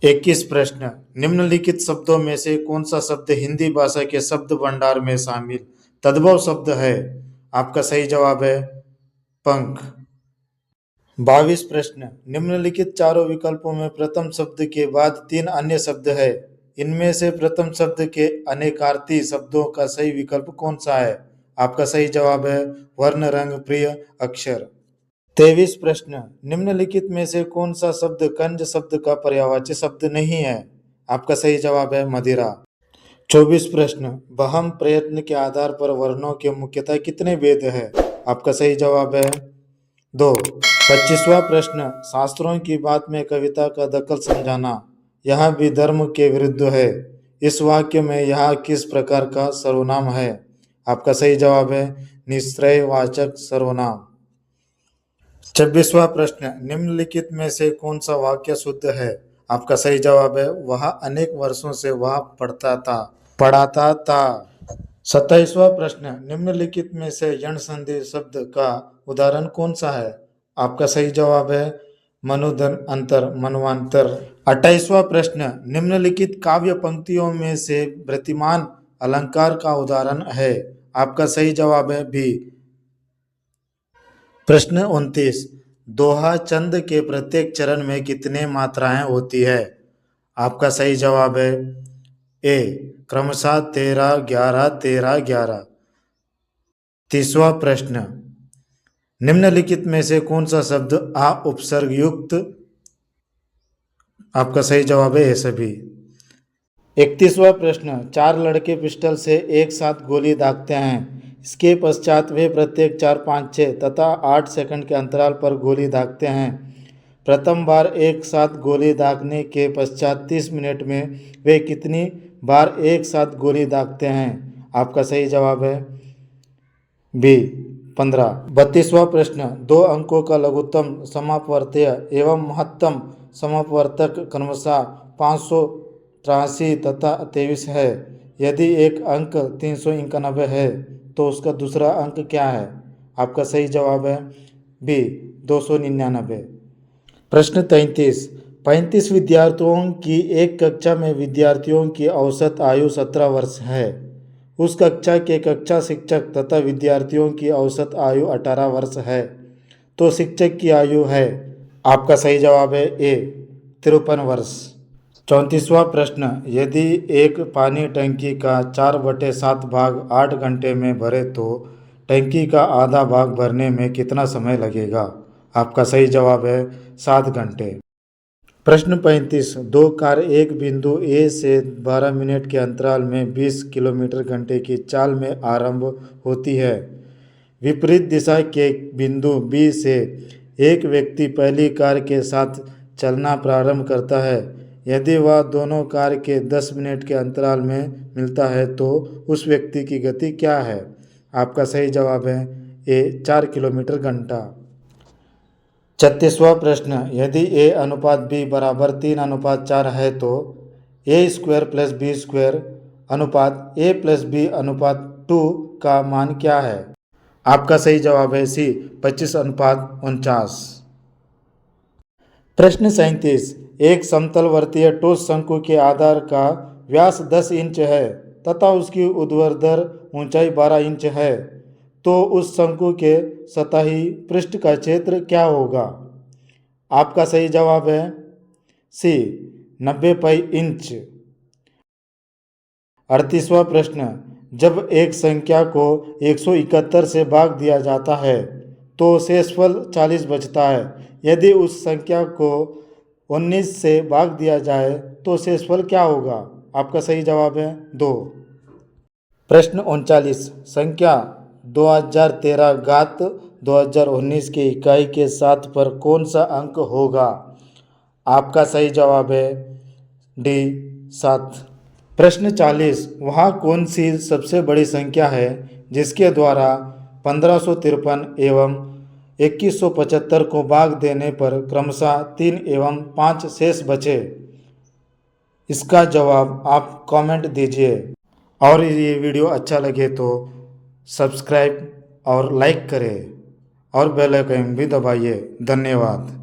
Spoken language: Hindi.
21 प्रश्न। निम्नलिखित शब्दों में से कौन सा शब्द हिंदी भाषा के शब्द भंडार में शामिल तद्भव शब्द है? आपका सही जवाब है पंख। 22 प्रश्न। निम्नलिखित चारों विकल्पों में प्रथम शब्द के बाद 3 अन्य शब्द है। इनमें से प्रथम शब्द के अनेकार्थी शब्दों का सही विकल्प कौन सा है? आपका सही जवाब है वर्ण, रंग, प्रिय, अक्षर। 23 प्रश्न। निम्नलिखित में से कौन सा शब्द कंज शब्द का पर्यायवाची शब्द नहीं है? आपका सही जवाब है मदिरा। 24 प्रश्न। बहम प्रयत्न के आधार पर वर्णों के मुख्यतः कितने भेद है? आपका सही जवाब है 2। 25वां प्रश्न। शास्त्रों की बात में कविता का दखल समझाना यह भी धर्म के विरुद्ध है। इस वाक्य में यह किस प्रकार का सर्वनाम है? आपका सही जवाब है निश्चयवाचक सर्वनाम। 26वां प्रश्न। निम्नलिखित में से कौन सा वाक्य शुद्ध है? आपका सही जवाब है वह अनेक वर्षों से वह पढ़ाता था। 27वां प्रश्न। निम्नलिखित में से यण संधि शब्द का उदाहरण कौन सा है? आपका सही जवाब है मनुधन अंतर, मनवांतर। 28वां प्रश्न। निम्नलिखित काव्य पंक्तियों में से प्रतिमान अलंकार का उदाहरण है? आपका सही जवाब है बी। प्रश्न 29। दोहा छंद के प्रत्येक चरण में कितने मात्राएं होती है? आपका सही जवाब है ए क्रमशः 13, 11, 13, 11। 30वां प्रश्न। निम्नलिखित में से कौन सा शब्द आ उपसर्ग युक्त? आपका सही जवाब है ये सभी। 31वां प्रश्न। 4 लड़के पिस्टल से एक साथ गोली दागते हैं। इसके पश्चात वे प्रत्येक 4, 5, 6 तथा 8 सेकंड के अंतराल पर गोली दागते हैं। प्रथम बार एक साथ गोली दागने के पश्चात 30 मिनट में वे कितनी बार एक साथ गोली दागते हैं? आपका सही जवाब है बी 15। 32वां प्रश्न। 2 अंकों का लघुत्तम समापवर्तीय एवं महत्तम समापवर्तक क्रमशः 583 तथा 23 है। यदि एक अंक 391 है तो उसका दूसरा अंक क्या है? आपका सही जवाब है बी 299। प्रश्न 33। 35 विद्यार्थियों की एक कक्षा में विद्यार्थियों की औसत आयु 17 वर्ष है। उस कक्षा के कक्षा शिक्षक तथा विद्यार्थियों की औसत आयु 18 वर्ष है। तो शिक्षक की आयु है? आपका सही जवाब है ए 53 वर्ष। 34वां प्रश्न। यदि एक पानी टंकी का 4/7 भाग 8 घंटे में भरे तो टंकी का आधा भाग भरने में कितना समय लगेगा? आपका सही जवाब है 7 घंटे। प्रश्न 35। 2 कार एक बिंदु ए से 12 मिनट के अंतराल में 20 किलोमीटर घंटे की चाल में आरंभ होती है। विपरीत दिशा के बिंदु बी से एक व्यक्ति पहली कार के साथ चलना प्रारंभ करता है। यदि वह दोनों कार के 10 मिनट के अंतराल में मिलता है तो उस व्यक्ति की गति क्या है? आपका सही जवाब है ए 4 किलोमीटर घंटा। 36वां प्रश्न। यदि ए अनुपात बी बराबर 3:4 है तो ए स्क्वायर प्लस बी स्क्वायर अनुपात ए प्लस बी अनुपात 2 का मान क्या है? आपका सही जवाब है सी 25:49। प्रश्न 37। एक समतलवर्तीय ठोस शंकु के आधार का व्यास 10 इंच है तथा उसकी ऊर्ध्वाधर ऊंचाई 12 इंच है तो उस शंकु के सतही पृष्ठ का क्षेत्र क्या होगा? आपका सही जवाब है सी 90 पाई इंच। 38वां प्रश्न। जब एक संख्या को 171 से भाग दिया जाता है तो शेषफल 40 बचता है। यदि उस संख्या को 19 से भाग दिया जाए तो शेषफल क्या होगा? आपका सही जवाब है 2। प्रश्न 39। संख्या 2013 घात 2019 के इकाई के 7 पर कौन सा अंक होगा? आपका सही जवाब है डी 7। प्रश्न 40। वह कौन सी सबसे बड़ी संख्या है जिसके द्वारा 1553 एवं 2175 को भाग देने पर क्रमशः 3 एवं 5 शेष बचे? इसका जवाब आप कमेंट दीजिए और ये वीडियो अच्छा लगे तो सब्सक्राइब और लाइक करें और बेल आइकन भी दबाइए। धन्यवाद।